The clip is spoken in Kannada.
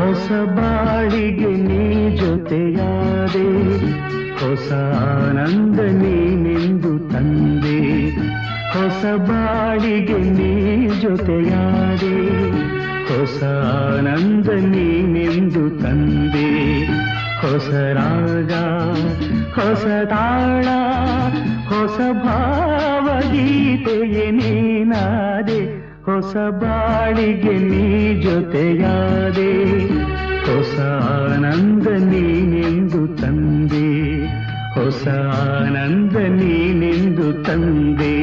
ಹೊಸ ಬಾಳಿಗೆ ನೀ ಜೊತೆಯಾದೆ, ಹೊಸ ಆನಂದ ನೀನೆಂದು ತಂದೆ. ಹೊಸ ಬಾಳಿಗೆ ನೀ ಜೊತೆಯಾದೆ, ಹೊಸ ಆನಂದ ನೀನೆಂದು ತಂದೆ. ಹೊಸ ರಾಗ, ಹೊಸ ತಾಳ, ಹೊಸ ಭಾವಗೀತೆಯೇ ನೀನಾದೆ. ಹೊಸ ಬಾಳಿಗೆ ನೀ ಜೊತೆಯಾದೆ, ಹೊಸ ಆನಂದ ನೀನೆಂದು ತಂದೆ. ಹೊಸ ಆನಂದ ನೀನೆಂದು ತಂದೆ.